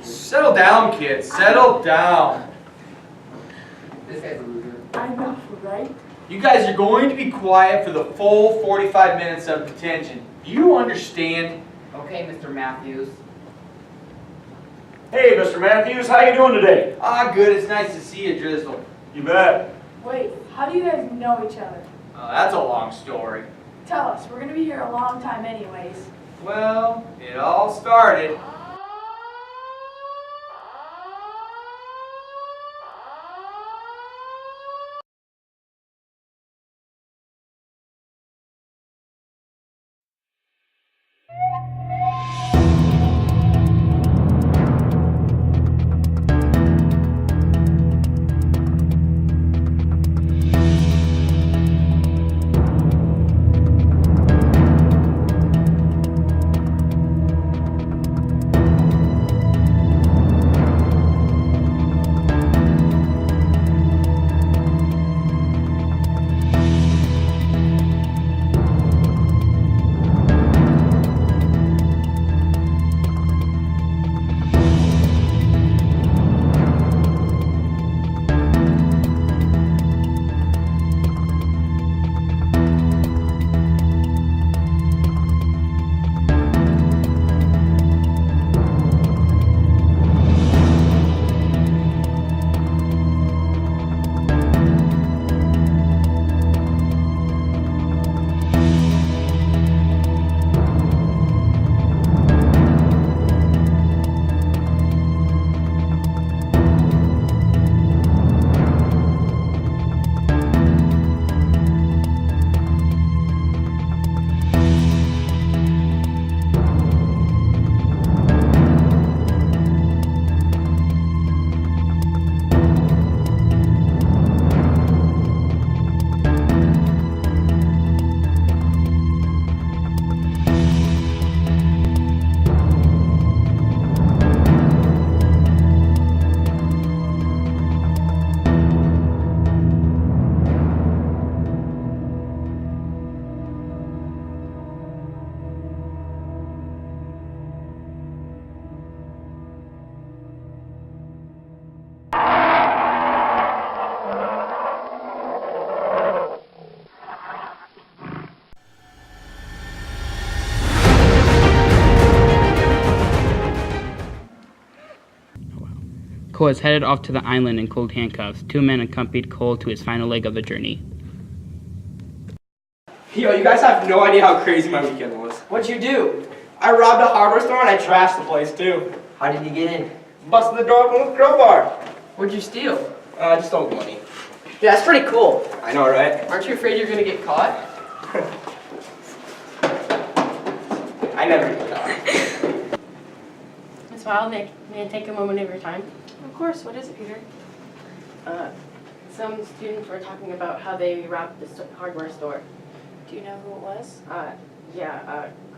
Settle down, kids. Settle down. This guy's a loser. I know, right? You guys are going to be quiet for the full 45 minutes of detention. You understand? Okay, Mr. Matthews. Hey, Mr. Matthews, how you doing today? Ah, good. It's nice to see you, Drizzle. You bet. Wait, how do you guys know each other? That's a long story. Tell us, we're gonna be here a long time anyways. Well, it all started. Cole is headed off to the island in cold handcuffs. Two men accompanied Cole to his final leg of the journey. Yo, you guys have no idea how crazy my weekend was. What'd you do? I robbed a hardware store and I trashed the place too. How did you get in? Busted the door open with a crowbar. What'd you steal? I just stole money. Yeah, that's pretty cool. I know, right? Aren't you afraid you're gonna get caught? I never get caught. Miss Wild, may I take a moment of your time? Of course, what is it, Peter? Some students were talking about how they robbed the hardware store. Do you know who it was?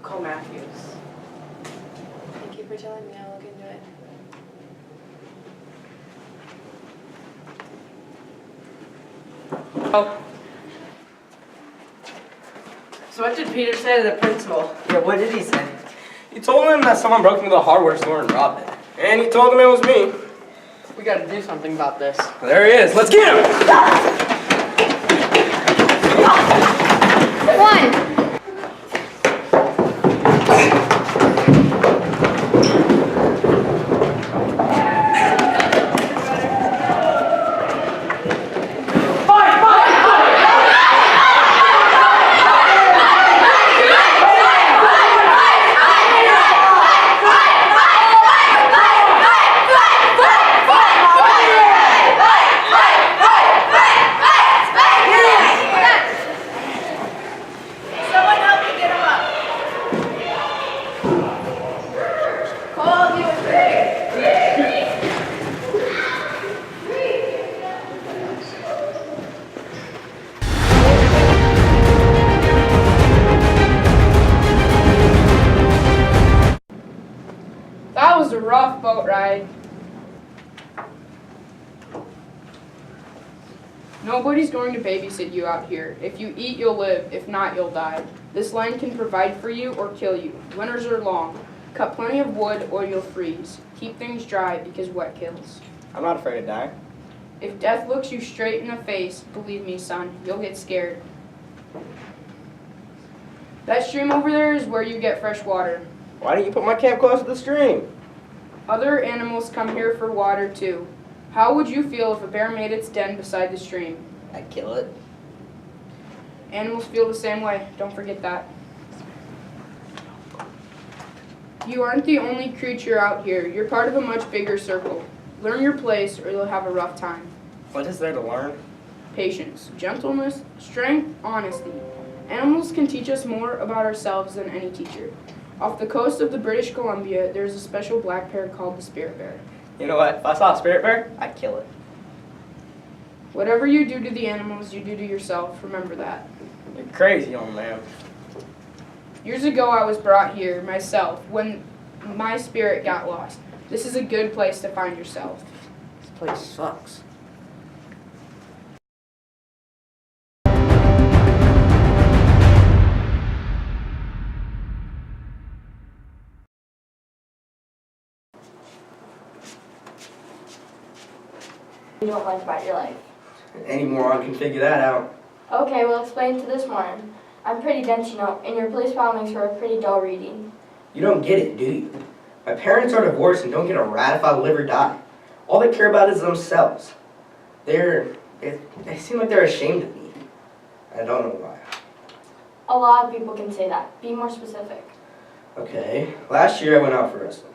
Cole Matthews. Thank you for telling me. I'll look into it. Oh. So what did Peter say to the principal? Yeah, what did he say? He told him that someone broke into the hardware store and robbed it. And he told him it was me. We gotta do something about this. There he is. Let's get him! One. That was a rough boat ride. Nobody's going to babysit you out here. If you eat, you'll live. If not, you'll die. This land can provide for you or kill you. Winters are long. Cut plenty of wood or you'll freeze. Keep things dry because wet kills. I'm not afraid of dying. If death looks you straight in the face, believe me, son, you'll get scared. That stream over there is where you get fresh water. Why didn't you put my camp close to the stream? Other animals come here for water too. How would you feel if a bear made its den beside the stream? I'd kill it. Animals feel the same way, don't forget that. You aren't the only creature out here. You're part of a much bigger circle. Learn your place or you'll have a rough time. What is there to learn? Patience, gentleness, strength, honesty. Animals can teach us more about ourselves than any teacher. Off the coast of the British Columbia, there's a special black bear called the spirit bear. You know what? If I saw a spirit bear, I'd kill it. Whatever you do to the animals, you do to yourself. Remember that. You're crazy, old man. Years ago, I was brought here myself when my spirit got lost. This is a good place to find yourself. This place sucks. You don't like about your life. Any moron can figure that out. Okay, well explain to this moron. I'm pretty dense, you know, and your police file makes for a pretty dull reading. You don't get it, do you? My parents are divorced and don't get a rat if I live or die. All they care about is themselves. They seem like they're ashamed of me. I don't know why. A lot of people can say that. Be more specific. Okay, last year I went out for wrestling.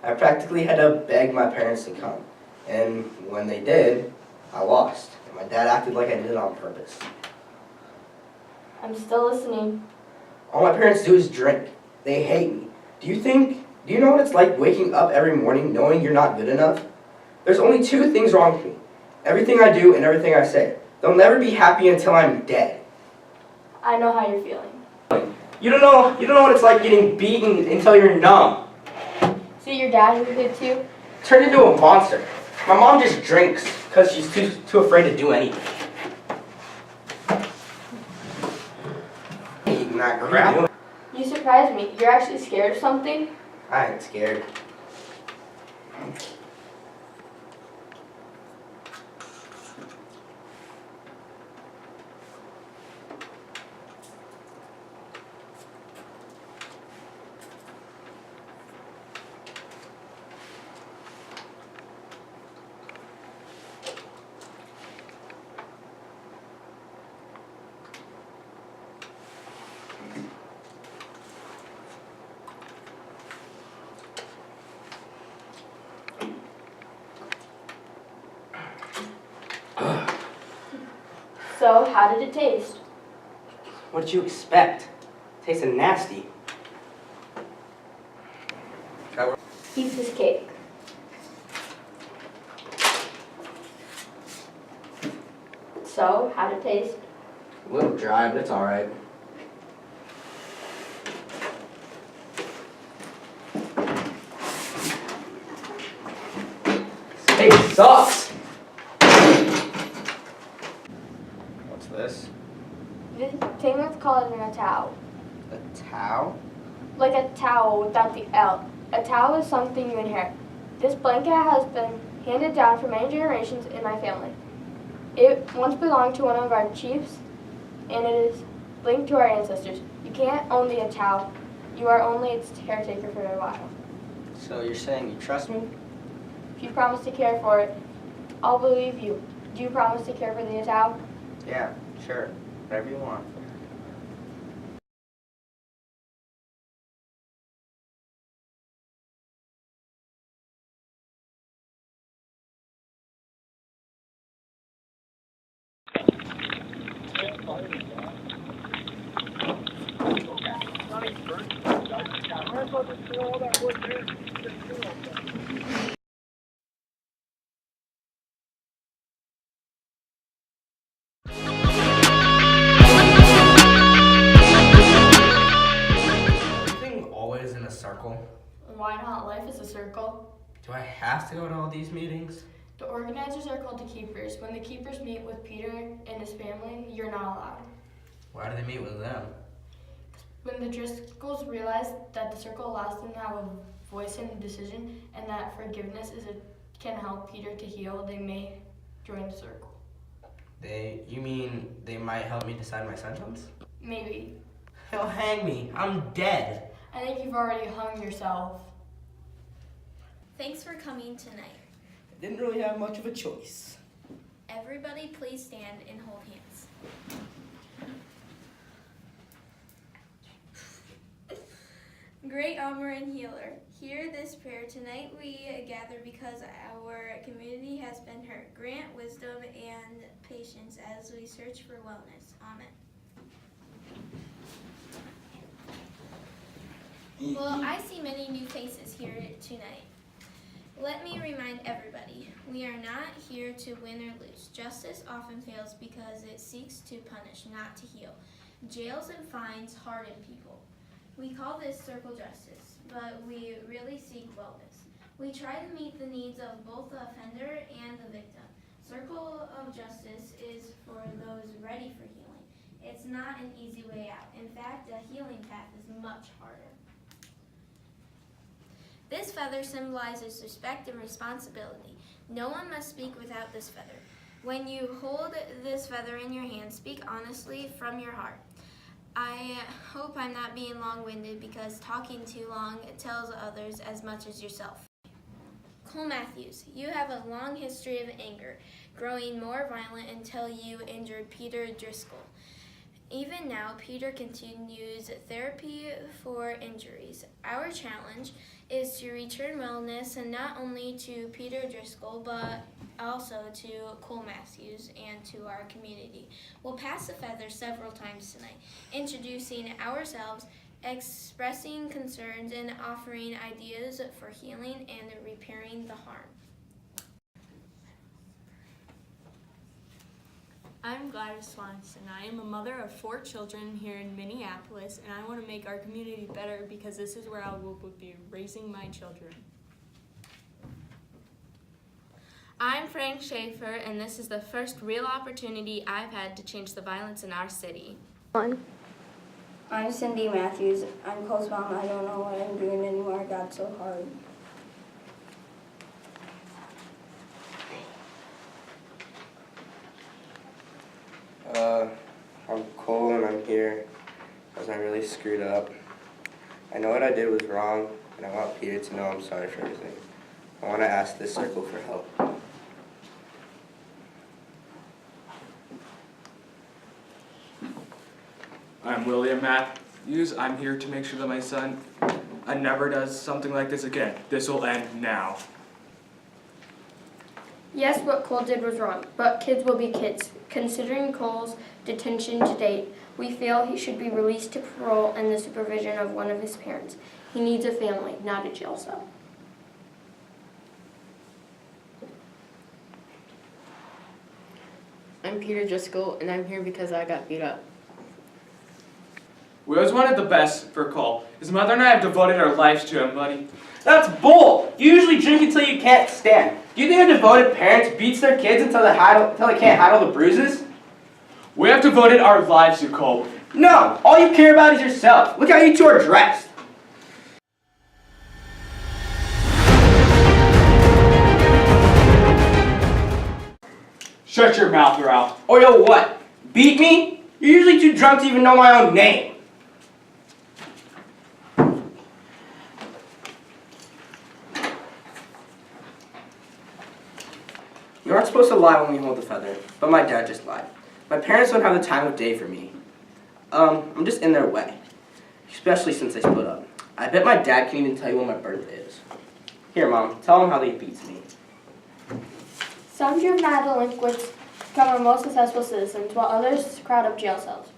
I practically had to beg my parents to come. And when they did, I lost. And my dad acted like I did it on purpose. I'm still listening. All my parents do is drink. They hate me. Do you know what it's like waking up every morning knowing you're not good enough? There's only two things wrong with me. Everything I do and everything I say. They'll never be happy until I'm dead. I know how you're feeling. You don't know what it's like getting beaten until you're numb. See your dad who did too? Turned into a monster. My mom just drinks because she's too afraid to do anything. Eating that crap. You surprised me. You're actually scared of something? I ain't scared. So, how did it taste? What did you expect? Tasted nasty. Piece his cake. So, how did it taste? A little dry, but it's alright. This cake sucks! What's this? This thing that's called a towel. A towel? Like a towel without the L. A towel is something you inherit. This blanket has been handed down for many generations in my family. It once belonged to one of our chiefs, and it is linked to our ancestors. You can't own the towel. You are only its caretaker for a while. So you're saying you trust me? If you promise to care for it, I'll believe you. Do you promise to care for the towel? Yeah, sure. Whatever you want. Everything always in a circle? Why not? Life is a circle. Do I have to go to all these meetings? The organizers are called the keepers. When the keepers meet with Peter and his family, you're not allowed. Why do they meet with them? When the Driscolls realize that the circle allows them to have a voice in the decision and that forgiveness can help Peter to heal, they may join the circle. You mean they might help me decide my sentence? Maybe. Hell, hang me. I'm dead. I think you've already hung yourself. Thanks for coming tonight. I didn't really have much of a choice. Everybody please stand and hold hands. Great armor and healer, hear this prayer. Tonight we gather because our community has been hurt. Grant wisdom and patience as we search for wellness. Amen. Well, I see many new faces here tonight. Let me remind everybody, we are not here to win or lose. Justice often fails because it seeks to punish, not to heal. Jails and fines harden people. We call this circle justice, but we really seek wellness. We try to meet the needs of both the offender and the victim. Circle of justice is for those ready for healing. It's not an easy way out. In fact, a healing path is much harder. This feather symbolizes respect and responsibility. No one must speak without this feather. When you hold this feather in your hand, speak honestly from your heart. I hope I'm not being long-winded because talking too long tells others as much as yourself. Cole Matthews, you have a long history of anger, growing more violent until you injured Peter Driscoll. Even now, Peter continues therapy for injuries. Our challenge is to return wellness and not only to Peter Driscoll, but also to Cole Matthews and to our community. We'll pass the feather several times tonight, introducing ourselves, expressing concerns, and offering ideas for healing and repairing the harm. I'm Gladys Swanson. I am a mother of 4 children here in Minneapolis, and I want to make our community better because this is where I will be raising my children. I'm Frank Schaefer, and this is the first real opportunity I've had to change the violence in our city. I'm Cindy Matthews. I'm Cole's mom. I don't know what I'm doing anymore. It got so hard. I'm Cole and I'm here because I really screwed up. I know what I did was wrong and I want Peter to know I'm sorry for everything. I want to ask this circle for help. I'm William Matthews. I'm here to make sure that my son never does something like this again. This will end now. Yes, what Cole did was wrong, but kids will be kids. Considering Cole's detention to date, we feel he should be released to parole and the supervision of one of his parents. He needs a family, not a jail cell. I'm Peter Driscoll, and I'm here because I got beat up. We always wanted the best for Cole. His mother and I have devoted our lives to him, buddy. That's bull! You usually drink until you can't stand. Do you think a devoted parent beats their kids until they can't handle the bruises? We have devoted our lives to Cole. No! All you care about is yourself. Look how you two are dressed. Shut your mouth, Ralph. Or you'll what? Beat me? You're usually too drunk to even know my own name. You aren't supposed to lie when we hold the feather, but my dad just lied. My parents don't have the time of day for me. I'm just in their way, especially since they split up. I bet my dad can even tell you when my birthday is. Here, Mom, tell him how they beats me. Some juvenile delinquents become our most successful citizens, while others crowd up jail cells.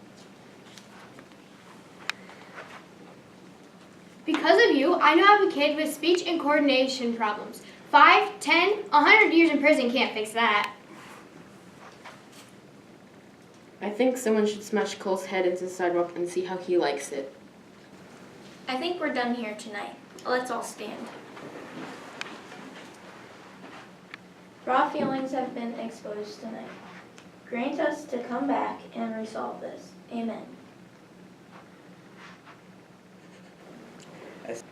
Because of you, I now have a kid with speech and coordination problems. 5, 10, 100 years in prison can't fix that. I think someone should smash Cole's head into the sidewalk and see how he likes it. I think we're done here tonight. Let's all stand. Raw feelings have been exposed tonight. Grant us to come back and resolve this. Amen.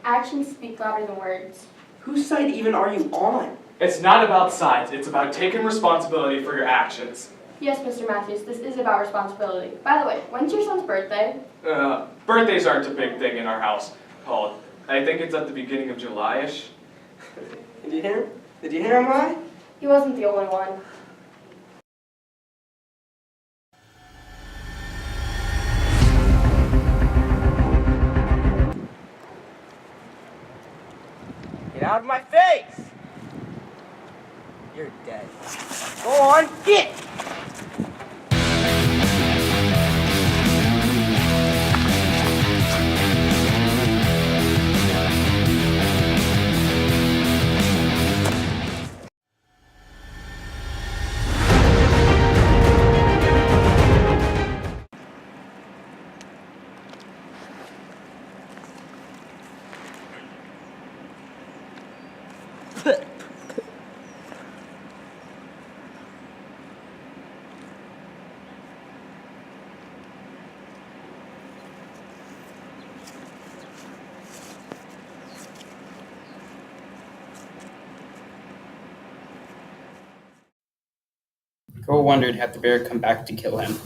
Actions speak louder than words. Whose side even are you on? It's not about sides, it's about taking responsibility for your actions. Yes, Mr. Matthews, this is about responsibility. By the way, when's your son's birthday? Birthdays aren't a big thing in our house, Paul. I think it's at the beginning of July-ish. Did you hear him? Did you hear him, Ryan? He wasn't the only one. Get out of my face! You're dead. Go on, get! Cole wondered had the bear come back to kill him.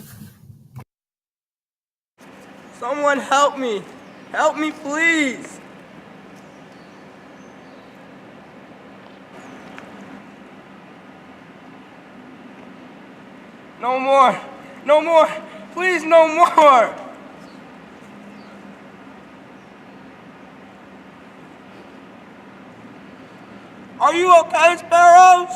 Someone help me! Help me, please! No more! No more! Please, no more! Are you okay, Sparrows?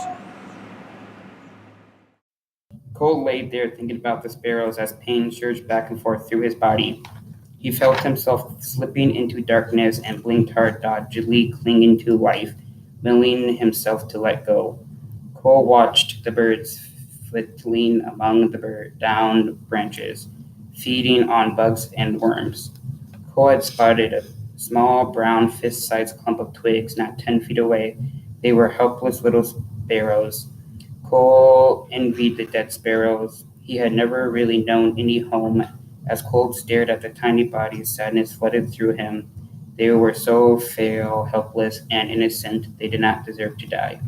Cole lay there thinking about the sparrows as pain surged back and forth through his body. He felt himself slipping into darkness and blinked hard, dodgily clinging to life, willing himself to let go. Cole watched the birds flitting among the downed branches, feeding on bugs and worms. Cole had spotted a small, brown, fist-sized clump of twigs not 10 feet away. They were helpless little sparrows. Cole envied the dead sparrows. He had never really known any home. As Cole stared at the tiny bodies, sadness flooded through him. They were so frail, helpless, and innocent. They did not deserve to die.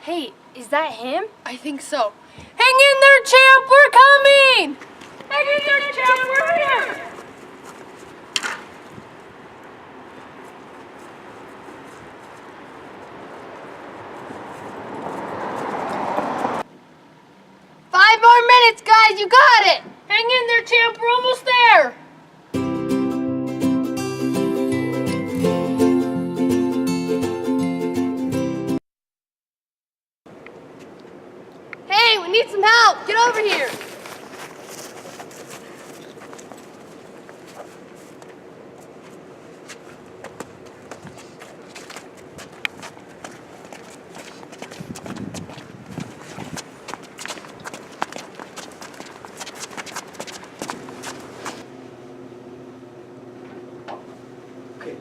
Hey, is that him? I think so. Hang in there, champ! We're coming! Hang in there, champ! We're here! Five more minutes, guys. You got it. Hang in there, champ. We're almost there. Hey, we need some help. Get over here. Okay,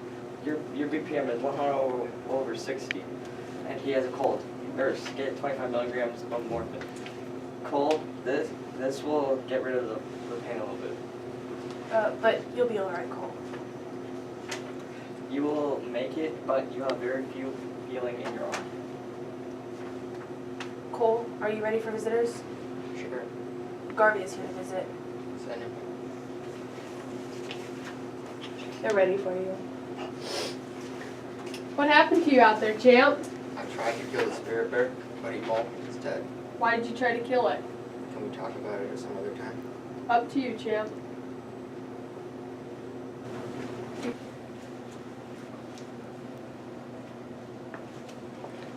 your BPM is 100 over 60, and he has a cold. Nurse, get 25 milligrams of morphine. Cold, this will get rid of the pain a little bit. But you'll be alright, Cole. You will make it, but you have very few feeling in your arm. Cole, are you ready for visitors? Sure. Garvey is here to visit. Send him. They're ready for you. What happened to you out there, champ? I tried to kill the spirit bear, but he won't. It's dead. Why did you try to kill it? Can we talk about it at some other time? Up to you, champ.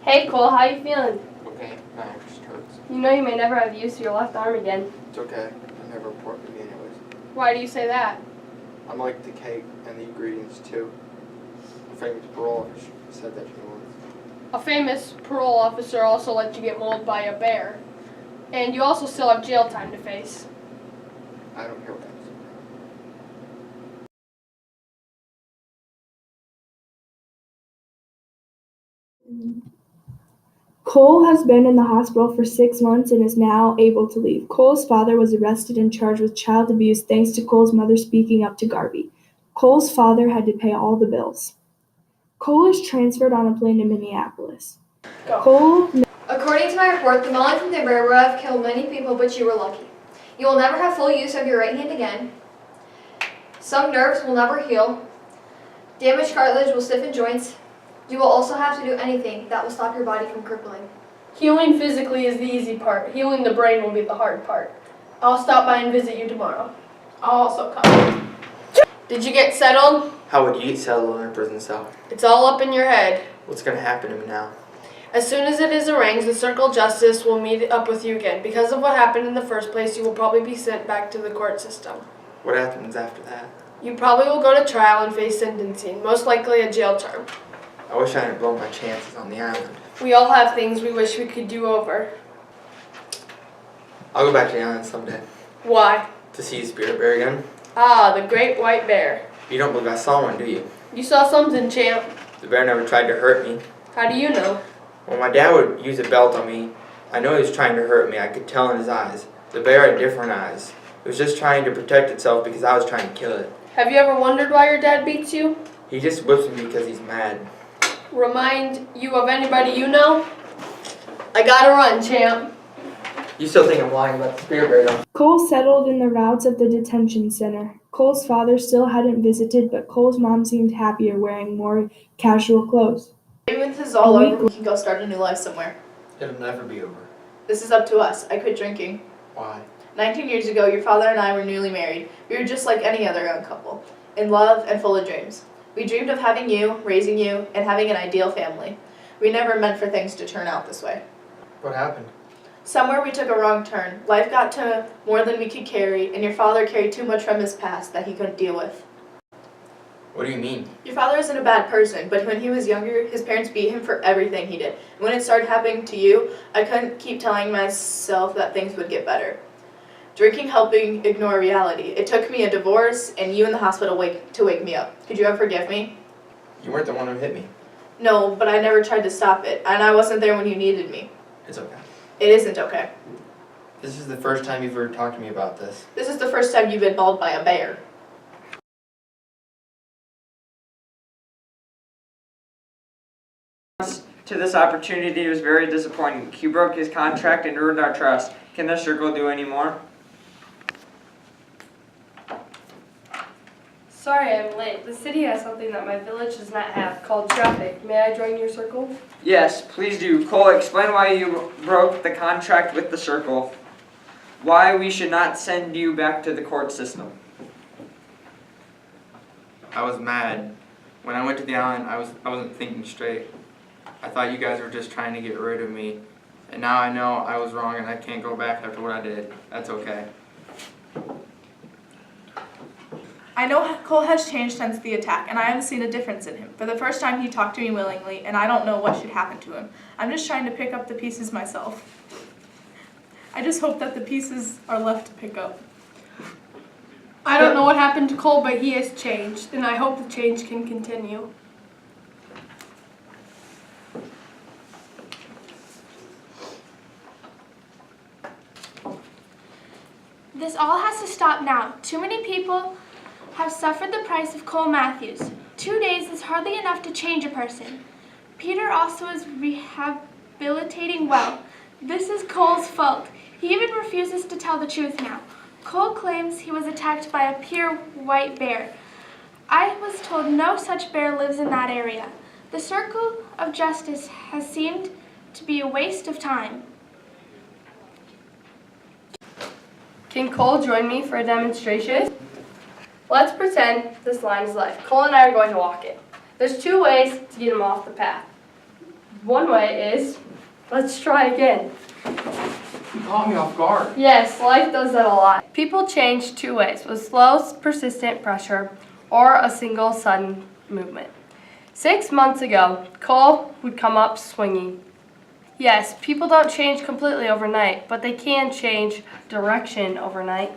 Hey, Cole, how you feeling? Okay, my arm just hurts. You know you may never have use for your left arm again. It's okay. They never report me anyways. Why do you say that? I'm like the cake and the ingredients too. A famous parole officer said that to me once. A famous parole officer also let you get mauled by a bear. And you also still have jail time to face. I don't care what that is. Cole has been in the hospital for 6 months and is now able to leave. Cole's father was arrested and charged with child abuse thanks to Cole's mother speaking up to Garvey. Cole's father had to pay all the bills. Cole is transferred on a plane to Minneapolis. According to my report, the melon from the bear would have killed many people, but you were lucky. You will never have full use of your right hand again. Some nerves will never heal. Damaged cartilage will stiffen joints. You will also have to do anything that will stop your body from crippling. Healing physically is the easy part. Healing the brain will be the hard part. I'll stop by and visit you tomorrow. I'll also come. Did you get settled? How would you get settled in a prison cell? It's all up in your head. What's gonna happen to me now? As soon as it is arranged, the Circle of Justice will meet up with you again. Because of what happened in the first place, you will probably be sent back to the court system. What happens after that? You probably will go to trial and face sentencing, most likely a jail term. I wish I hadn't blown my chances on the island. We all have things we wish we could do over. I'll go back to the island someday. Why? To see the spirit bear again. Ah, the great white bear. You don't believe I saw one, do you? You saw something, champ. The bear never tried to hurt me. How do you know? When my dad would use a belt on me, I know he was trying to hurt me. I could tell in his eyes. The bear had different eyes. It was just trying to protect itself because I was trying to kill it. Have you ever wondered why your dad beats you? He just whips me because he's mad. Remind you of anybody you know? I gotta run, champ. You still think I'm lying about the spirit bear, though? Cole settled in the routes of the detention center. Cole's father still hadn't visited, but Cole's mom seemed happier wearing more casual clothes. Maybe when this is all over, we can go start a new life somewhere. It'll never be over. This is up to us. I quit drinking. Why? 19 years ago, your father and I were newly married. We were just like any other young couple, in love and full of dreams. We dreamed of having you, raising you, and having an ideal family. We never meant for things to turn out this way. What happened? Somewhere we took a wrong turn. Life got to more than we could carry, and your father carried too much from his past that he couldn't deal with. What do you mean? Your father isn't a bad person, but when he was younger, his parents beat him for everything he did. And when it started happening to you, I couldn't keep telling myself that things would get better. Drinking helping ignore reality. It took me a divorce and you in the hospital to wake me up. Could you ever forgive me? You weren't the one who hit me. No, but I never tried to stop it, and I wasn't there when you needed me. It's okay. It isn't okay. This is the first time you've ever talked to me about this. This is the first time you've been mauled by a bear. to this opportunity was very disappointing. He broke his contract and ruined our trust. Can the circle do any more? Sorry I'm late. The city has something that my village does not have, called traffic. May I join your circle? Yes, please do. Cole, explain why you broke the contract with the circle. Why we should not send you back to the court system. I was mad. When I went to the island, I wasn't thinking straight. I thought you guys were just trying to get rid of me. And now I know I was wrong and I can't go back after what I did. That's okay. I know Cole has changed since the attack, and I have seen a difference in him. For the first time, he talked to me willingly, and I don't know what should happen to him. I'm just trying to pick up the pieces myself. I just hope that the pieces are left to pick up. I don't know what happened to Cole, but he has changed, and I hope the change can continue. This all has to stop now. Too many people have suffered the price of Cole Matthews. 2 days is hardly enough to change a person. Peter also is rehabilitating well. This is Cole's fault. He even refuses to tell the truth now. Cole claims he was attacked by a pure white bear. I was told no such bear lives in that area. The circle of justice has seemed to be a waste of time. Can Cole join me for a demonstration? Let's pretend this line is life. Cole and I are going to walk it. There's 2 ways to get him off the path. One way is, let's try again. You caught me off guard. Yes, life does that a lot. People change 2 ways, with slow, persistent pressure or a single sudden movement. 6 months ago, Cole would come up swinging. Yes, people don't change completely overnight, but they can change direction overnight.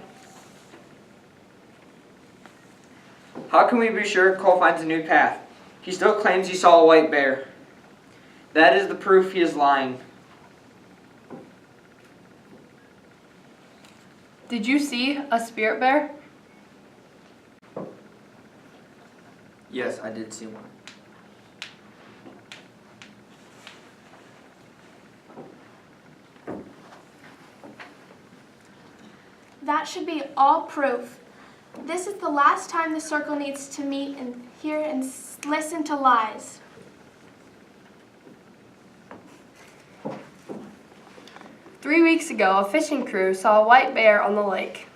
How can we be sure Cole finds a new path? He still claims he saw a white bear. That is the proof he is lying. Did you see a spirit bear? Yes, I did see one. That should be all proof. This is the last time the circle needs to meet and hear and listen to lies. Three weeks ago, a fishing crew saw a white bear on the lake.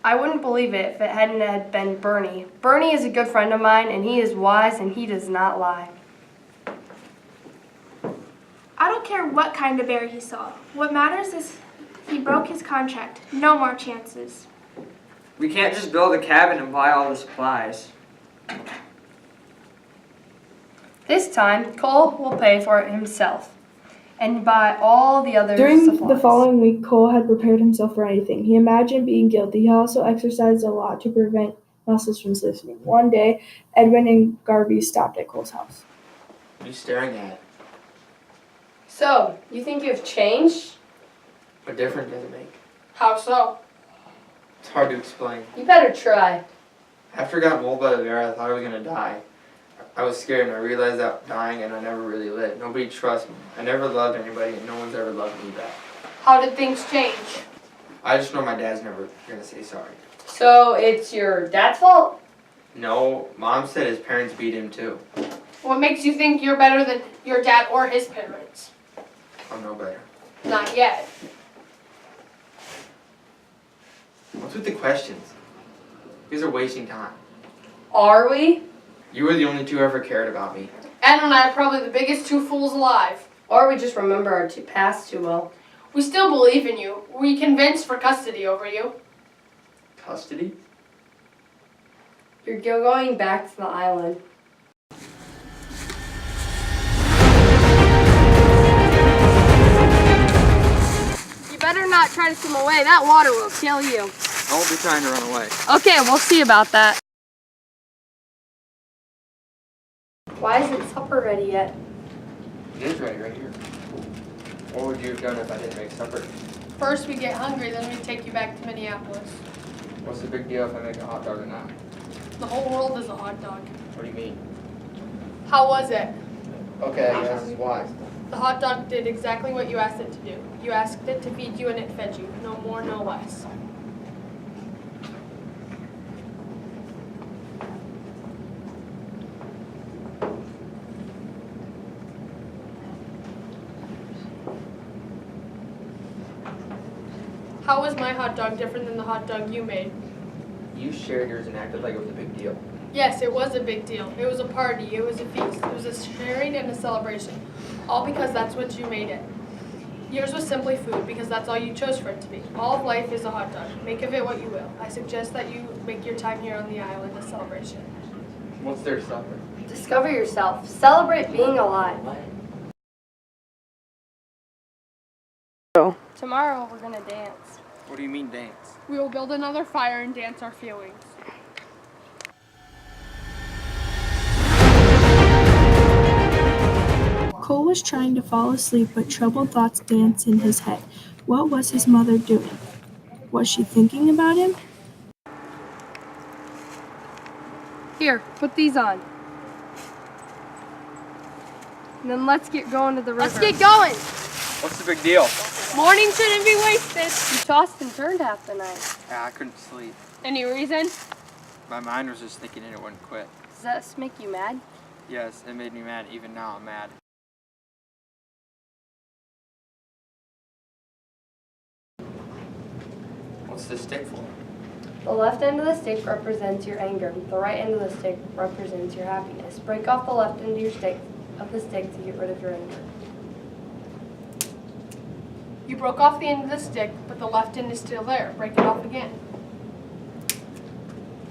I wouldn't believe it if it hadn't had been Bernie. Bernie is a good friend of mine, and he is wise, and he does not lie. I don't care what kind of bear he saw. What matters is he broke his contract. No more chances. We can't just build a cabin and buy all the supplies. This time, Cole will pay for it himself and buy all the other During supplies. the following week, Cole had prepared himself for anything. He imagined being guilty. He also exercised a lot to prevent muscles from stiffening. One day, Edwin and Garvey stopped at Cole's house. What are you staring at? So, you think you've changed? What difference does it make? How so? It's hard to explain. You better try. After I got mauled by the bear, I thought I was going to die. I was scared and I realized that dying and I never really lived. Nobody trusts me. I never loved anybody and no one's ever loved me back. How did things change? I just know my dad's never going to say sorry. So, it's your dad's fault? No, Mom said his parents beat him too. What makes you think you're better than your dad or his parents? I'm no better. Not yet. What's with the questions? You guys are wasting time. Are we? You were the only two who ever cared about me. Ed and I are probably the biggest 2 fools alive. Or we just remember our past too well. We still believe in you. We convinced for custody over you. Custody? You're going back to the island. You better not try to swim away. That water will kill you. I won't be trying to run away. Okay, we'll see about that. Why isn't supper ready yet? It is ready right here. What would you have done if I didn't make supper? First we get hungry, then we take you back to Minneapolis. What's the big deal if I make a hot dog or not? The whole world is a hot dog. What do you mean? How was it? Okay, I guess. Why? The hot dog did exactly what you asked it to do. You asked it to feed you and it fed you. No more, no less. How was my hot dog different than the hot dog you made? You shared yours and acted like it was a big deal. Yes, it was a big deal. It was a party. It was a feast. It was a sharing and a celebration. All because that's what you made it. Yours was simply food because that's all you chose for it to be. All of life is a hot dog. Make of it what you will. I suggest that you make your time here on the island a celebration. What's there to supper? Discover yourself. Celebrate being alive. Tomorrow we're gonna dance. What do you mean dance? We will build another fire and dance our feelings. Cole was trying to fall asleep, but troubled thoughts danced in his head. What was his mother doing? Was she thinking about him? Here, put these on. And then let's get going to the river. Let's get going! What's the big deal? Morning shouldn't be wasted. You tossed and turned half the night. Yeah, I couldn't sleep. Any reason? My mind was just thinking it wouldn't quit. Does that make you mad? Yes, it made me mad. Even now I'm mad. What's this stick for? The left end of the stick represents your anger. The right end of the stick represents your happiness. Break off the left end of the stick to get rid of your anger. You broke off the end of the stick, but the left end is still there. Break it off again.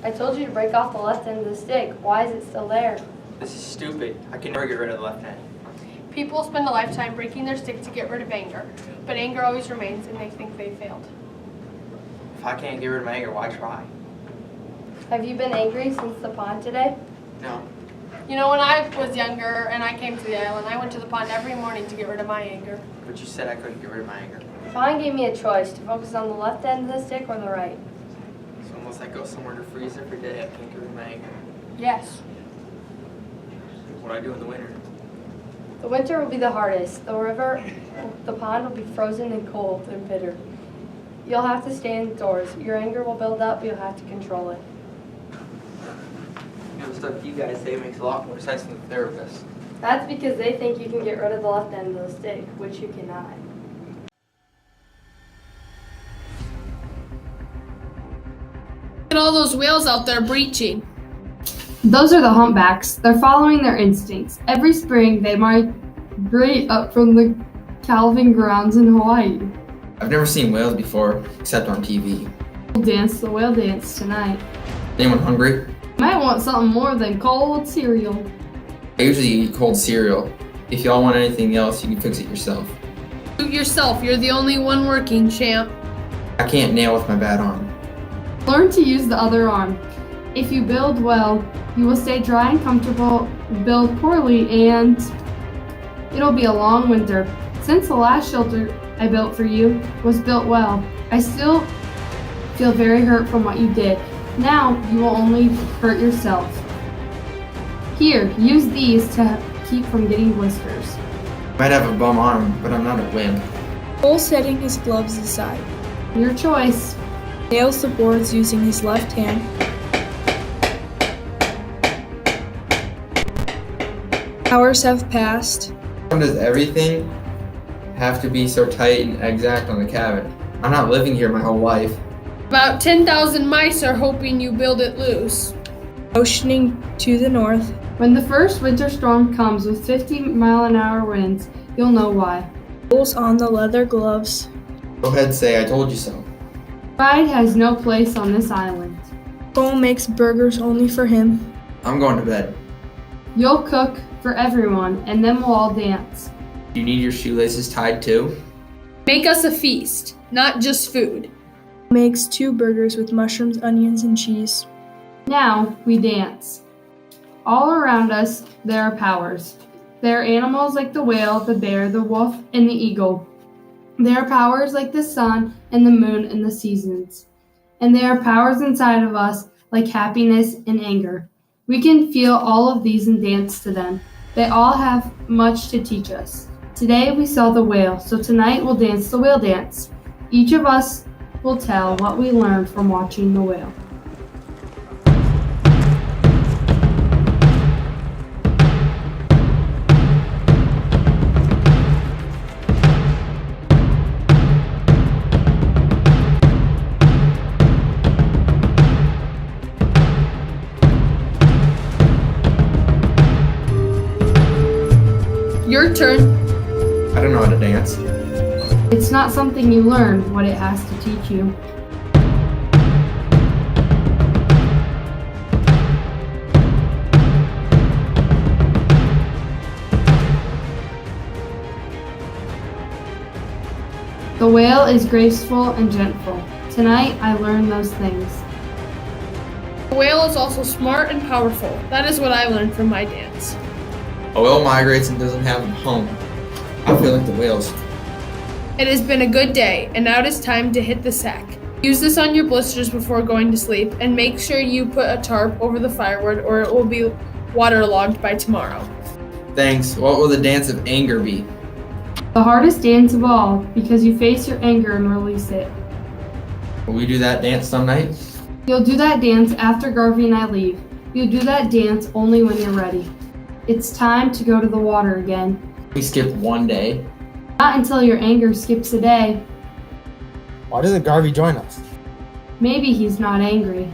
I told you to break off the left end of the stick. Why is it still there? This is stupid. I can never get rid of the left hand. People spend a lifetime breaking their stick to get rid of anger, but anger always remains and they think they failed. If I can't get rid of my anger, why try? Have you been angry since the pond today? No. You know, when I was younger and I came to the island, I went to the pond every morning to get rid of my anger. But you said I couldn't get rid of my anger. Pond gave me a choice to focus on the left end of the stick or the right. So unless I go somewhere to freeze every day, I can't get rid of my anger. Yes. What do I do in the winter? The winter will be the hardest. The pond will be frozen and cold and bitter. You'll have to stay indoors. Your anger will build up, you'll have to control it. You know, the stuff you guys say makes a lot more sense than the therapist. That's because they think you can get rid of the left end of the stick, which you cannot. Look at all those whales out there breaching. Those are the humpbacks. They're following their instincts. Every spring, they migrate up from the calving grounds in Hawaii. I've never seen whales before, except on TV. We'll dance the whale dance tonight. Anyone hungry? Might want something more than cold cereal. I usually eat cold cereal. If y'all want anything else, you can fix it yourself. Do it yourself. You're the only one working, champ. I can't nail with my bad arm. Learn to use the other arm. If you build well, you will stay dry and comfortable. Build poorly and it'll be a long winter. Since the last shelter I built for you was built well, I still feel very hurt from what you did. Now you will only hurt yourself. Here, use these to keep from getting blisters. Might have a bum arm, but I'm not a wimp. Cole setting his gloves aside. Your choice. Nails the boards using his left hand. Hours have passed. Why does everything have to be so tight and exact on the cabin? I'm not living here my whole life. About 10,000 mice are hoping you build it loose. Motioning to the north. When the first winter storm comes with 50-mile-an-hour winds, you'll know why. Pulls on the leather gloves. Go ahead, say I told you so. Pride has no place on this island. Cole makes burgers only for him. I'm going to bed. You'll cook for everyone, and then we'll all dance. Do you need your shoelaces tied too? Make us a feast, not just food. Makes 2 burgers with mushrooms, onions, and cheese. Now we dance. All around us, there are powers. There are animals like the whale, the bear, the wolf, and the eagle. There are powers like the sun and the moon and the seasons. And there are powers inside of us like happiness and anger. We can feel all of these and dance to them. They all have much to teach us. Today we saw the whale, so tonight we'll dance the whale dance. Each of us will tell what we learned from watching the whale. Your turn. I don't know how to dance. It's not something you learn, what it has to teach you. The whale is graceful and gentle. Tonight I learned those things. The whale is also smart and powerful. That is what I learned from my dance. A whale migrates and doesn't have a home. I feel like the whales. It has been a good day, and now it is time to hit the sack. Use this on your blisters before going to sleep, and make sure you put a tarp over the firewood or it will be waterlogged by tomorrow. Thanks. What will the dance of anger be? The hardest dance of all, because you face your anger and release it. Will we do that dance some night? You'll do that dance after Garvey and I leave. You'll do that dance only when you're ready. It's time to go to the water again. We skip one day. Not until your anger skips a day. Why doesn't Garvey join us? Maybe he's not angry.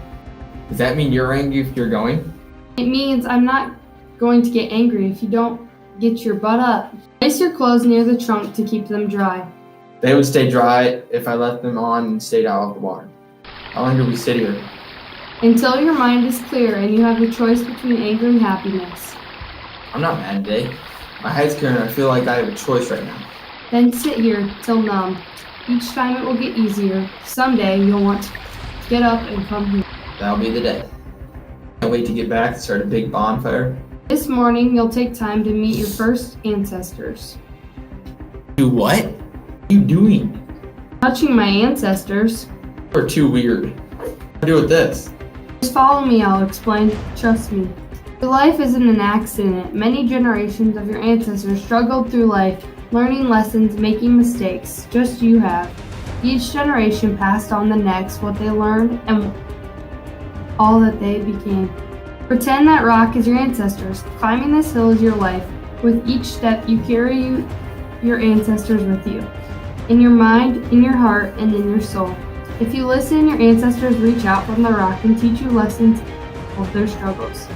Does that mean you're angry if you're going? It means I'm not going to get angry if you don't get your butt up. Place your clothes near the trunk to keep them dry. They would stay dry if I left them on and stayed out of the water. How long do we sit here? Until your mind is clear and you have the choice between anger and happiness. I'm not mad today. My head's clear and I feel like I have a choice right now. Then sit here till numb. Each time it will get easier. Someday you'll want to get up and come here. That'll be the day. Can't wait to get back and start a big bonfire. This morning you'll take time to meet your first ancestors. Do what? What are you doing? Touching my ancestors. You're too weird. What do I do with this? Just follow me, I'll explain. Trust me. Your life isn't an accident. Many generations of your ancestors struggled through life, learning lessons, making mistakes. Just you have. Each generation passed on the next what they learned and all that they became. Pretend that rock is your ancestors. Climbing this hill is your life. With each step you carry your ancestors with you. In your mind, in your heart, and in your soul. If you listen, your ancestors reach out from the rock and teach you lessons of their struggles.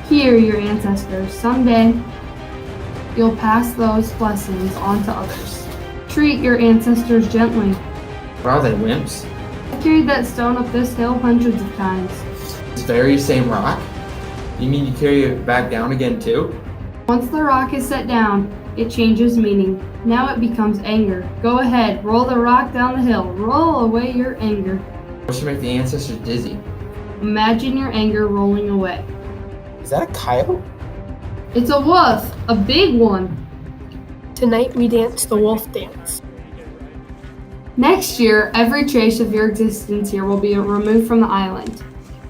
Hear your ancestors. Someday, you'll pass those lessons on to others. Treat your ancestors gently. Are they wimps? I've carried that stone up this hill hundreds of times. This very same rock? You mean you carry it back down again too? Once the rock is set down, it changes meaning. Now it becomes anger. Go ahead, roll the rock down the hill. Roll away your anger. What should make the ancestors dizzy? Imagine your anger rolling away. Is that a coyote? It's a wolf, a big one. Tonight we dance the wolf dance. Next year, every trace of your existence here will be removed from the island.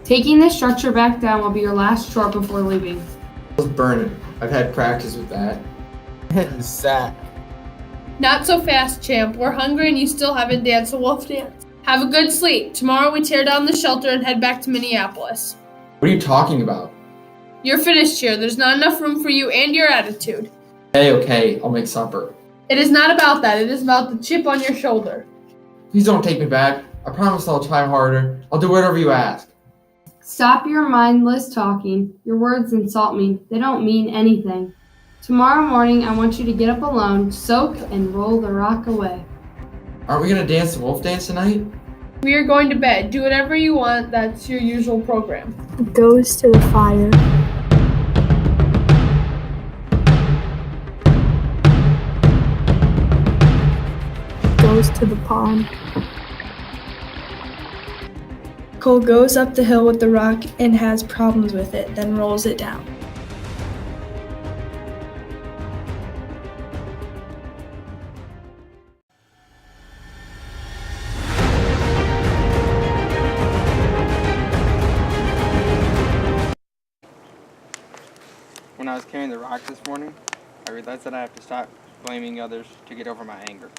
Taking this structure back down will be your last chore before leaving. Let's burn it. I've had practice with that. Hitting sack. Not so fast, champ. We're hungry and you still haven't danced a wolf dance. Have a good sleep. Tomorrow we tear down the shelter and head back to Minneapolis. What are you talking about? You're finished here. There's not enough room for you and your attitude. Okay, I'll make supper. It is not about that. It is about the chip on your shoulder. Please don't take me back. I promise I'll try harder. I'll do whatever you ask. Stop your mindless talking. Your words insult me. They don't mean anything. Tomorrow morning, I want you to get up alone, soak, and roll the rock away. Aren't we gonna dance the wolf dance tonight? We are going to bed. Do whatever you want. That's your usual program. Goes to the fire. Goes to the pond. Cole goes up the hill with the rock and has problems with it, then rolls it down. When I was carrying the rock this morning, I realized that I have to stop blaming others to get over my anger.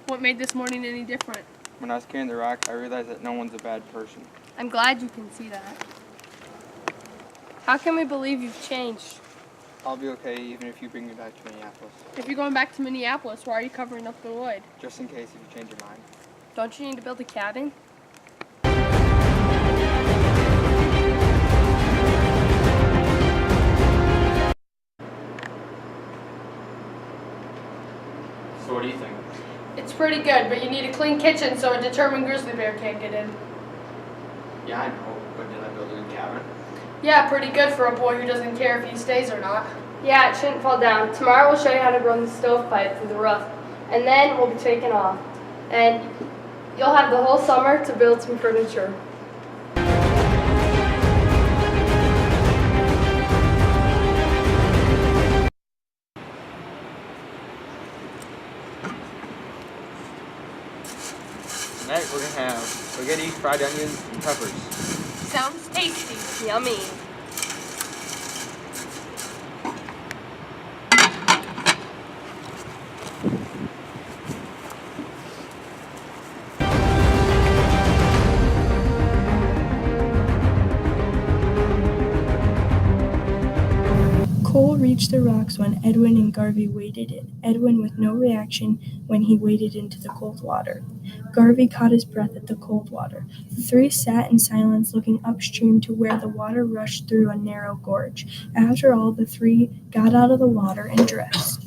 What made this morning any different? When I was carrying the rock, I realized that no one's a bad person. I'm glad you can see that. How can we believe you've changed? I'll be okay even if you bring me back to Minneapolis. If you're going back to Minneapolis, why are you covering up the wood? Just in case if you change your mind. Don't you need to build a cabin? So what do you think? It's pretty good, but you need a clean kitchen so a determined grizzly bear can't get in. Yeah, I know, but did I build a good cabin? Yeah, pretty good for a boy who doesn't care if he stays or not. Yeah, it shouldn't fall down. Tomorrow we'll show you how to run the stovepipe through the roof, and then we'll be taking off. And you'll have the whole summer to build some furniture. Tonight we're gonna have spaghetti, fried onions, and peppers. Sounds tasty. Yummy. Cole reached the rocks when Edwin and Garvey waded in, Edwin with no reaction when he waded into the cold water. Garvey caught his breath at the cold water. The three sat in silence looking upstream to where the water rushed through a narrow gorge. After all, the three got out of the water and dressed.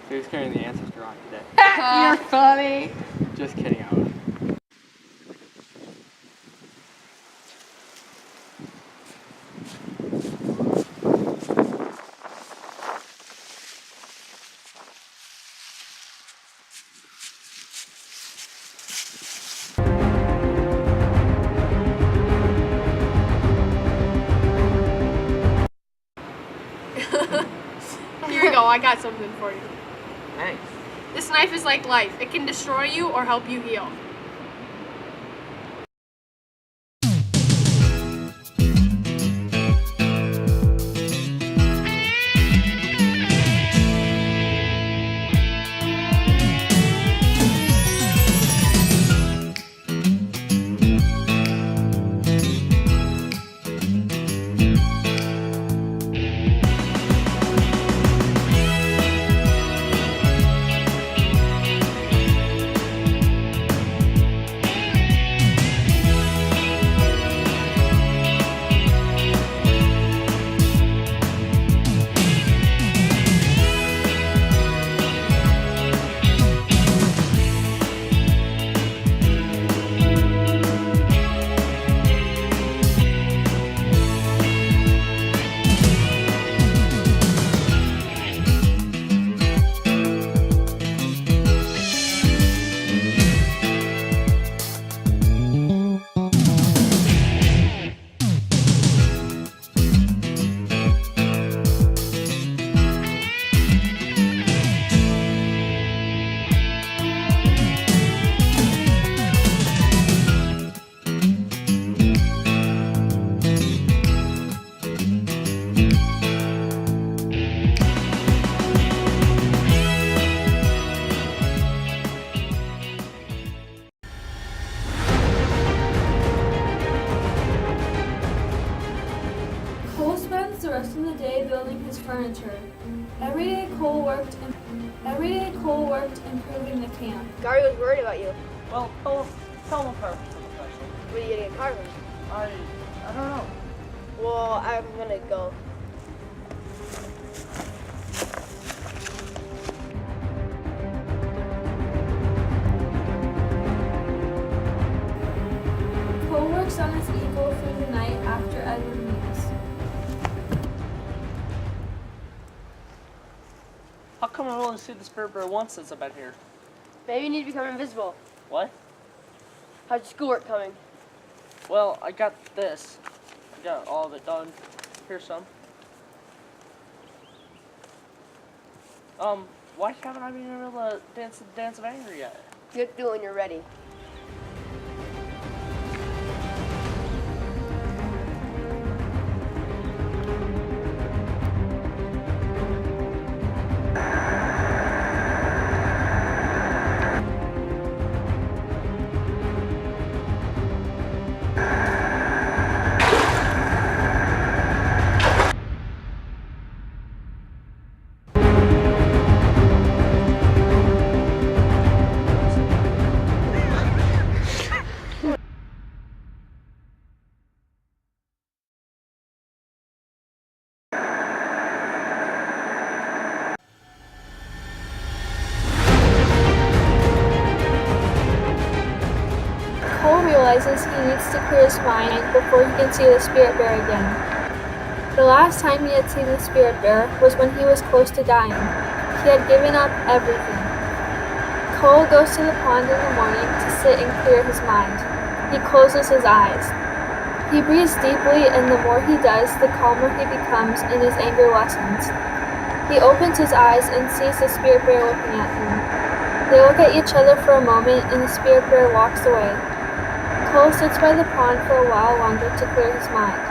Who's carrying the ancestor rock today? You're funny. Just kidding, I was. Here you go, I got something for you. Thanks. This knife is like life. It can destroy you or help you heal. Cole spends the rest of the day building his furniture. Every day Cole worked improving the camp. Gary was worried about you. Well, tell him apart from the question. What are you getting a car from? I don't know. Well, I'm gonna go. Cole works on his eagle through the night after Edward leaves. How come I've only seen this bird once since I've been here? Maybe you need to become invisible. What? How's your schoolwork coming? Well, I got this. I got all of it done. Here's some. Why haven't I been able to dance the dance of anger yet? You have to do it when you're ready. realizes he needs to clear his mind before he can see the spirit bear again. The last time he had seen the spirit bear was when he was close to dying. He had given up everything. Cole goes to the pond in the morning to sit and clear his mind. He closes his eyes. He breathes deeply, and the more he does, the calmer he becomes and his anger lessens. He opens his eyes and sees the spirit bear looking at him. They look at each other for a moment, and the spirit bear walks away. Cole sits by the pond for a while longer to clear his mind.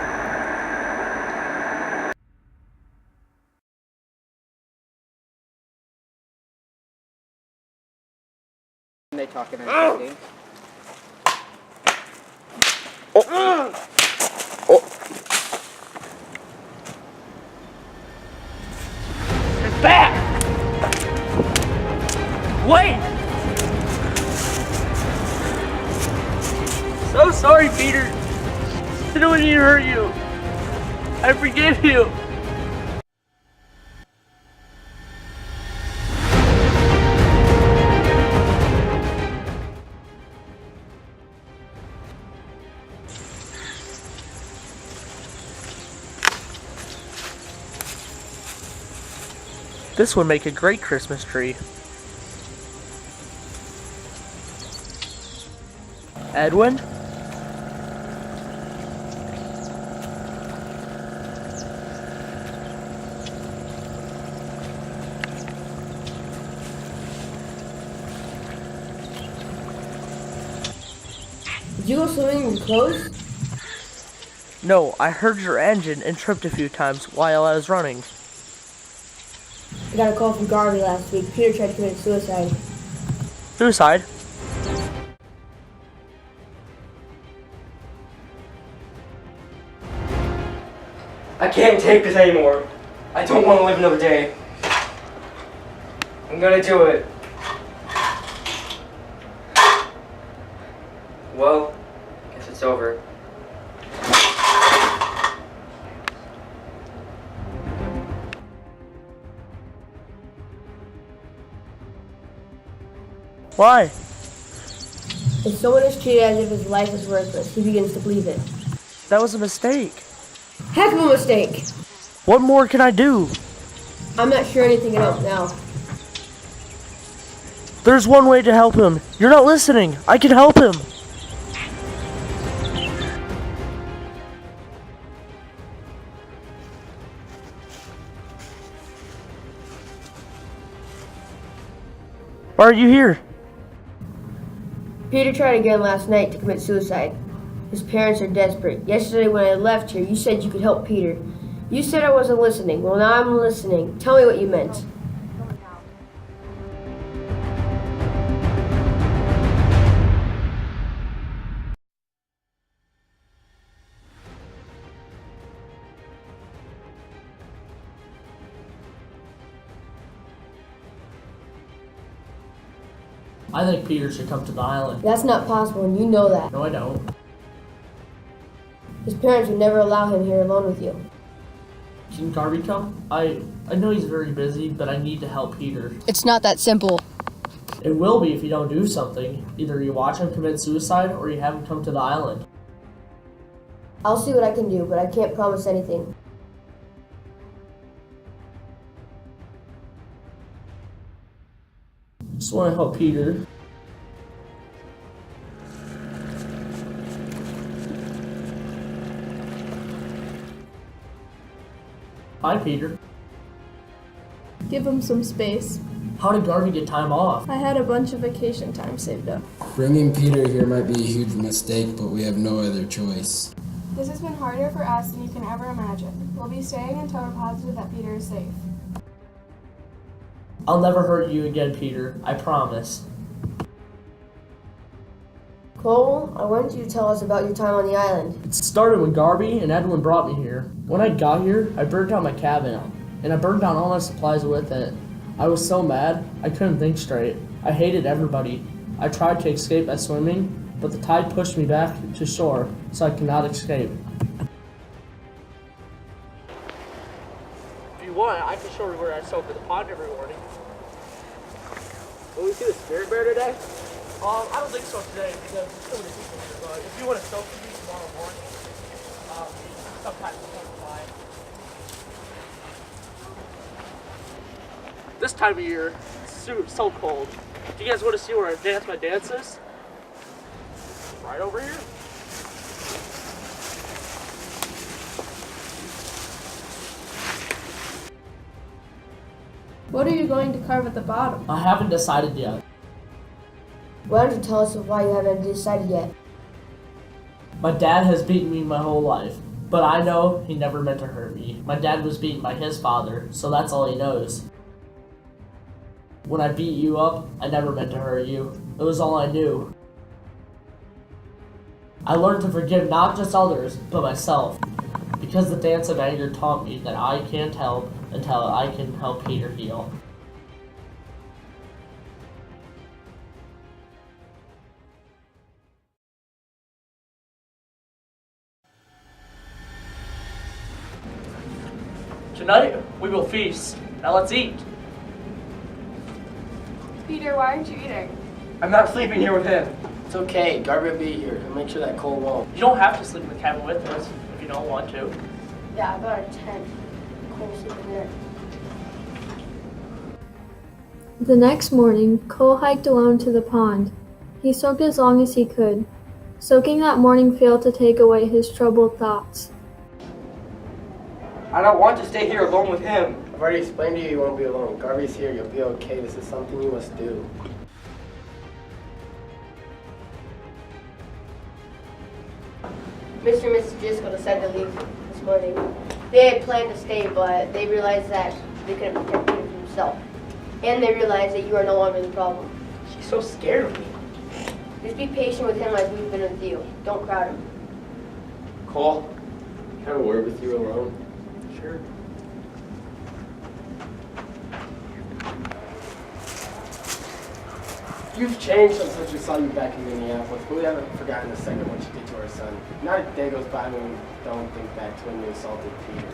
They talking about things. It's back! Wait! So sorry, Peter. I didn't want to hurt you. I forgive you. This would make a great Christmas tree. Edwin? Did you go swimming in your clothes? No, I heard your engine and tripped a few times while I was running. I got a call from Garvey last week. Peter tried to commit suicide. Suicide? I can't take this anymore. I don't want to live another day. I'm gonna do it. Well, guess it's over. Why? If someone is treated as if his life is worthless, he begins to believe it. That was a mistake. Heck of a mistake! What more can I do? I'm not sure anything else now. There's one way to help him. You're not listening. I can help him. Why are you here? Peter tried again last night to commit suicide. His parents are desperate. Yesterday when I left here, you said you could help Peter. You said I wasn't listening. Well, now I'm listening. Tell me what you meant. I think Peter should come to the island. That's not possible, and you know that. No, I don't. His parents would never allow him here alone with you. Can Garvey come? I know he's very busy, but I need to help Peter. It's not that simple. It will be if you don't do something. Either you watch him commit suicide or you have him come to the island. I'll see what I can do, but I can't promise anything. Just want to help Peter. Hi, Peter. Give him some space. How did Garvey get time off? I had a bunch of vacation time saved up. Bringing Peter here might be a huge mistake, but we have no other choice. This has been harder for us than you can ever imagine. We'll be staying until we're positive that Peter is safe. I'll never hurt you again, Peter. I promise. Cole, I wanted you to tell us about your time on the island. It started when Garvey and Edwin brought me here. When I got here, I burned down my cabin, and I burned down all my supplies with it. I was so mad, I couldn't think straight. I hated everybody. I tried to escape by swimming, but the tide pushed me back to shore, so I could not escape. If you want, I can show you where I soak in the pond every morning. Will we see the spirit bear today? I don't think so today because there's too many people here, but if you want to soak with me tomorrow morning, sometime before 5. This time of year, it's so cold. Do you guys want to see where I dance my dances? Right over here. What are you going to carve at the bottom? I haven't decided yet. Why don't you tell us why you haven't decided yet? My dad has beaten me my whole life, but I know he never meant to hurt me. My dad was beaten by his father, so that's all he knows. When I beat you up, I never meant to hurt you. It was all I knew. I learned to forgive not just others, but myself, because the dance of anger taught me that I can't help until I can help Peter heal. Tonight, we will feast. Now let's eat. Peter, why aren't you eating? I'm not sleeping here with him. It's okay, Garby will be here. He'll make sure that Cole won't. You don't have to sleep in the cabin with us if you don't want to. Yeah, I got a tent. Cole's sleeping there. The next morning, Cole hiked alone to the pond. He soaked as long as he could. Soaking that morning failed to take away his troubled thoughts. I don't want to stay here alone with him. I've already explained to you won't be alone. Garby's here, you'll be okay. This is something you must do. Mr. and Mrs. Driscoll decided to leave this morning. They had planned to stay, but they realized that they couldn't protect Peter from himself. And they realized that you are no longer the problem. She's so scared of me. Just be patient with him like we've been with you. Don't crowd him. Cole, can I have a word with you alone? Sure. You've changed since we saw you back in Minneapolis, but we haven't forgotten a second what you did to our son. Not a day goes by when we don't think back to when you assaulted Peter.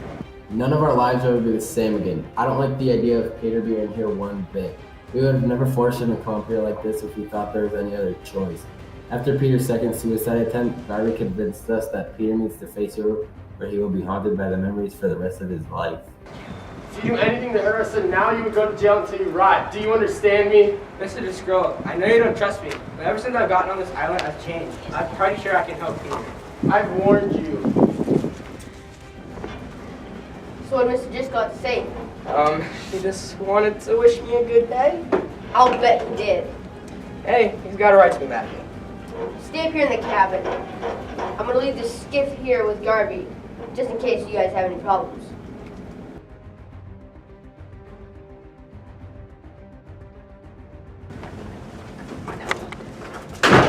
None of our lives will be the same again. I don't like the idea of Peter being here one bit. We would have never forced him to come up here like this if we thought there was any other choice. After Peter's second suicide attempt, Garby convinced us that Peter needs to face you, or he will be haunted by the memories for the rest of his life. If you do anything to hurt our son now, you would go to jail until you rot. Do you understand me? Mr. Discrow, I know you don't trust me, but ever since I've gotten on this island, I've changed. I'm pretty sure I can help Peter. I've warned you. So what did Mr. Driscoll have to say? He just wanted to wish me a good day. I'll bet he did. Hey, he's got a right to be mad at me. Stay up here in the cabin. I'm gonna leave this skiff here with Garby, just in case you guys have any problems.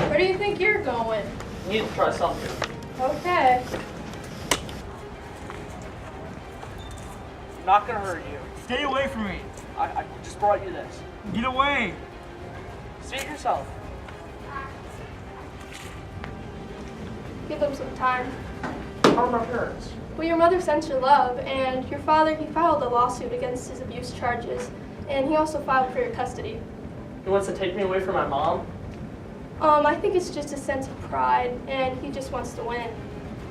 Where do you think you're going? You need to try something. Okay. I'm not gonna hurt you. Stay away from me. I just brought you this. Get away. See it yourself. Give them some time. How are my parents? Well, your mother sent you love, and your father, he filed a lawsuit against his abuse charges, and he also filed for your custody. He wants to take me away from my mom? I think it's just a sense of pride, and he just wants to win.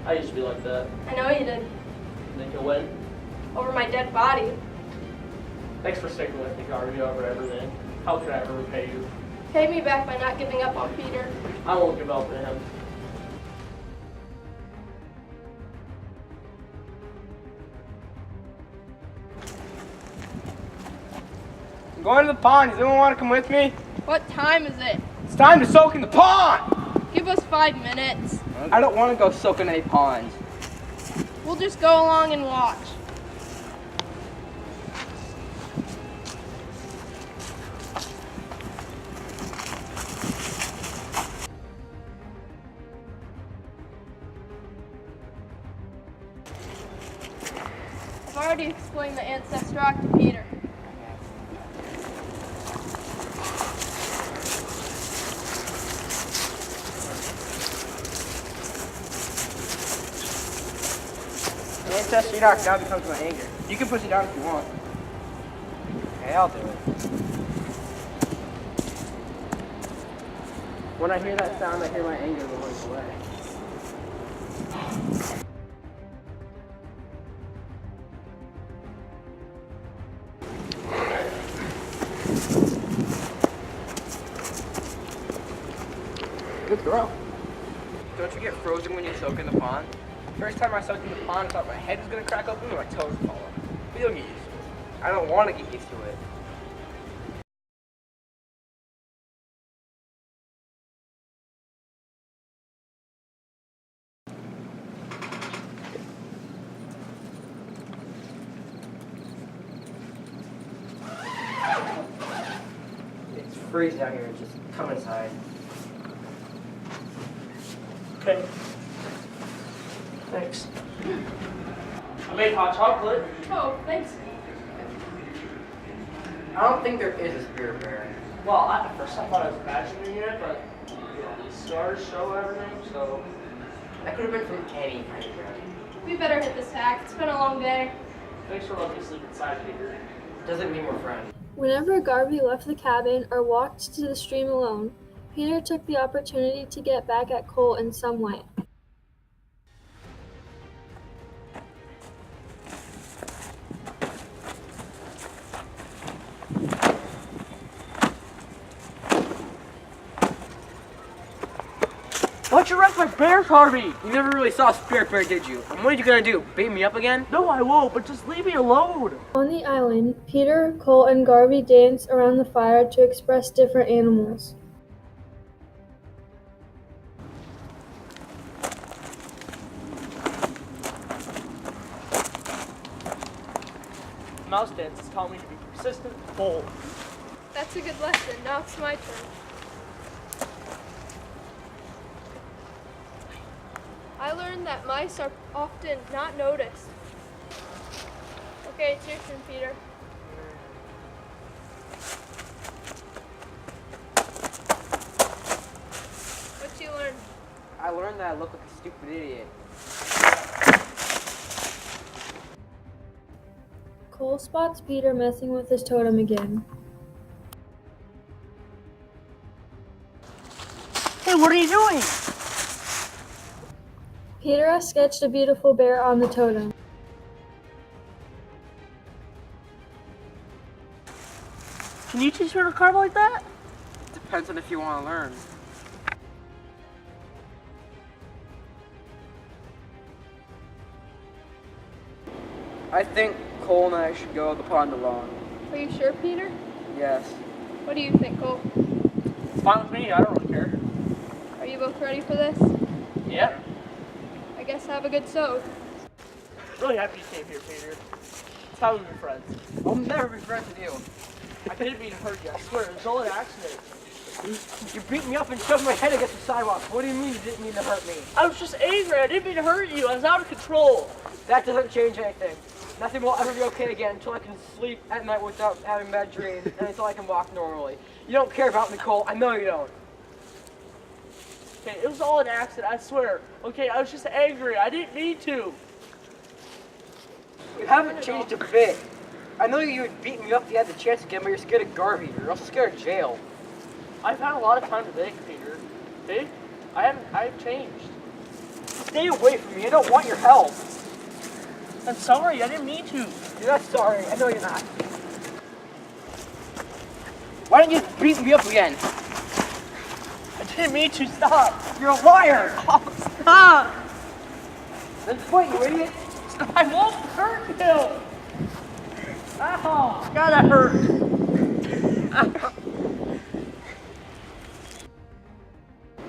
I used to be like that. I know you did. You think he'll win? Over my dead body. Thanks for sticking with me, Garby, over everything. How could I ever repay you? Pay me back by not giving up on Peter. I won't give up on him. I'm going to the pond. Does anyone want to come with me? What time is it? It's time to soak in the pond! Give us 5 minutes. I don't want to go soak in any ponds. We'll just go along and watch. I've already explained the ancestor rock to Peter. The ancestry rock now becomes my anger. You can push it down if you want. Okay, I'll do it. When I hear that sound, I hear my anger going away. soak in the pond? First time I soaked in the pond, I thought my head was gonna crack open and my toes would fall off. But you'll get used to it. I don't want to get used to it. It's freezing out here. Just come inside. Okay. Thanks. I made hot chocolate. Oh, thanks. I don't think there is a spirit bear. Well, at first I thought I was imagining it, but these stars show everything, so That could have been from any kind of bear. We better hit the sack. It's been a long day. thanks for letting me sleep inside, Peter. Doesn't mean we're friends. Whenever Garvey left the cabin or walked to the stream alone, Peter took the opportunity to get back at Cole in some way. Why'd you wreck my bear, Harvey? You never really saw a spirit bear, did you? And what are you gonna do? Beat me up again? No, I won't, but just leave me alone. On the island, Peter, Cole, and Garvey danced around the fire to express different animals. Mouse dance has taught me to be persistent and bold. That's a good lesson. Now it's my turn. I learned that mice are often not noticed. Okay, it's your turn, Peter. What you learn? I learned that I look like a stupid idiot. Cole spots Peter messing with his totem again. Hey, what are you doing? Peter has sketched a beautiful bear on the totem. Can you teach me to carve like that? Depends on if you want to learn. I think Cole and I should go to the pond alone. Are you sure, Peter? Yes. What do you think, Cole? It's fine with me, I don't really care. Are you both ready for this? Yeah. I guess have a good soak. Really happy you came here, Peter. It's how we be friends. I'll never be friends with you. I didn't mean to hurt you, I swear, it was all an accident. You beat me up and shoved my head against the sidewalk. What do you mean you didn't mean to hurt me? I was just angry, I didn't mean to hurt you, I was out of control. That doesn't change anything. Nothing will ever be okay again until I can sleep at night without having bad dreams and until I can walk normally. You don't care about me, Cole. I know you don't. Okay, it was all an accident, I swear. Okay, I was just angry, I didn't mean to. You haven't changed a bit. I know you would beat me up if you had the chance again, but you're scared of Garvey. You're also scared of jail. I've had a lot of time to think, Peter. See? I've changed. Stay away from me. I don't want your help. I'm sorry, I didn't mean to. You're not sorry. I know you're not. Why don't you beat me up again? I didn't mean to. Stop. You're a liar. Oh, stop. Then quit, you idiot. I won't hurt you. Ow. God, that hurt.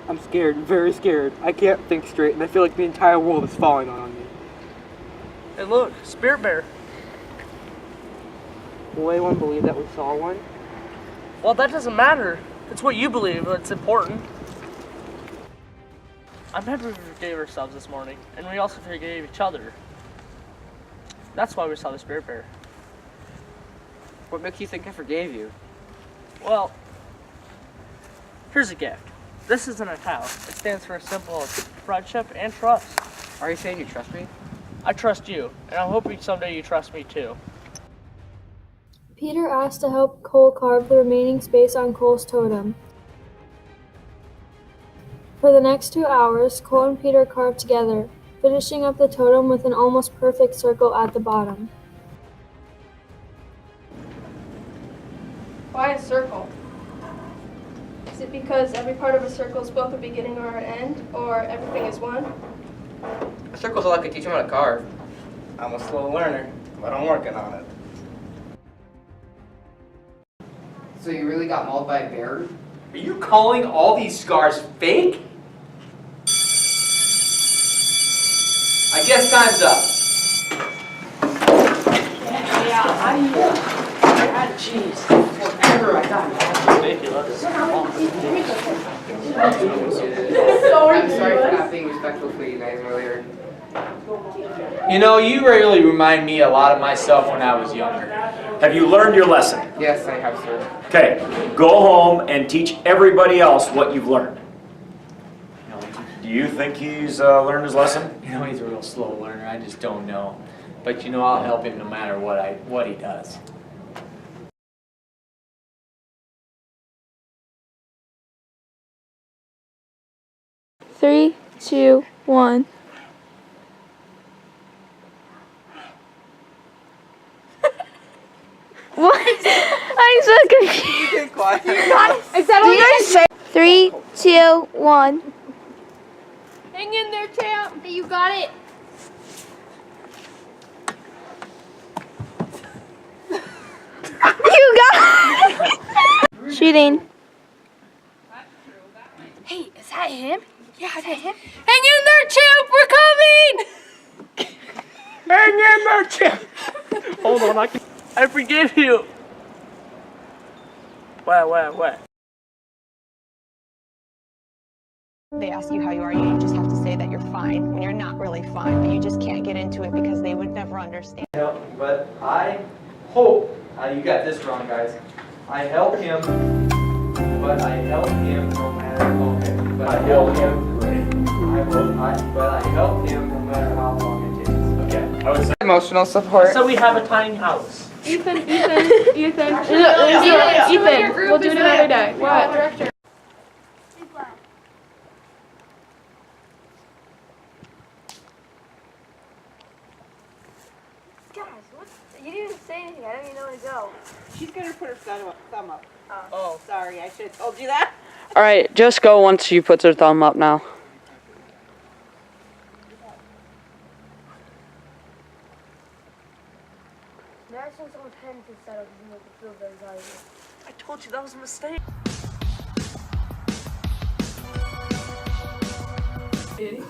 I'm scared, very scared. I can't think straight, and I feel like the entire world is falling on me. Hey, look, spirit bear. Will anyone believe that we saw one? Well, that doesn't matter. It's what you believe that's important. I'm happy we forgave ourselves this morning, and we also forgave each other. That's why we saw the spirit bear. What makes you think I forgave you? Well, here's a gift. This isn't a towel. It stands for a symbol of friendship and trust. Are you saying you trust me? I trust you, and I'm hoping someday you trust me too. Peter asked to help Cole carve the remaining space on Cole's totem. For the next 2 hours, Cole and Peter carved together, finishing up the totem with an almost perfect circle at the bottom. Why a circle? Is it because every part of a circle is both a beginning or an end, or everything is one? A circle's all I could teach him how to carve. I'm a slow learner, but I'm working on it. So you really got mauled by a bear? Are you calling all these scars fake? I guess time's up. Yeah, I had cheese. Forever I got ridiculous. I'm sorry for not being respectful for you guys earlier. You know, you really remind me a lot of myself when I was younger. Have you learned your lesson? Yes, I have, sir. Okay, go home and teach everybody else what you've learned. Do you think he's learned his lesson? You know, he's a real slow learner. I just don't know. But you know, I'll help him no matter what he does. Three, two, one. What? I'm so confused. You got it. Is that what you guys say? 3, 2, 1. Hang in there, champ. Hey, you got it. You got it. Shooting. Hey, is that him? Yeah, is that him? Hang in there, champ. We're coming. Hang in there, champ. Hold on, I forgive you. What? They ask you how you are, you just have to say that you're fine when you're not really fine, but you just can't get into it because they would never understand. But I hope, you got this wrong, guys. I help him, but I help him no matter, okay, but I help him, but I help him no matter how long it takes. Okay, I would say emotional support. So we have a tiny house. Ethan. Your group We'll do it another day. What? Director. Guys, what? You didn't even say anything. I don't even know where to go. She's going to put her thumb up. Oh, sorry. I should have told you that. All right, just go once she puts her thumb up now. Never seen someone's hand to set up and make it feel very valuable. I told you that was a mistake. Ready?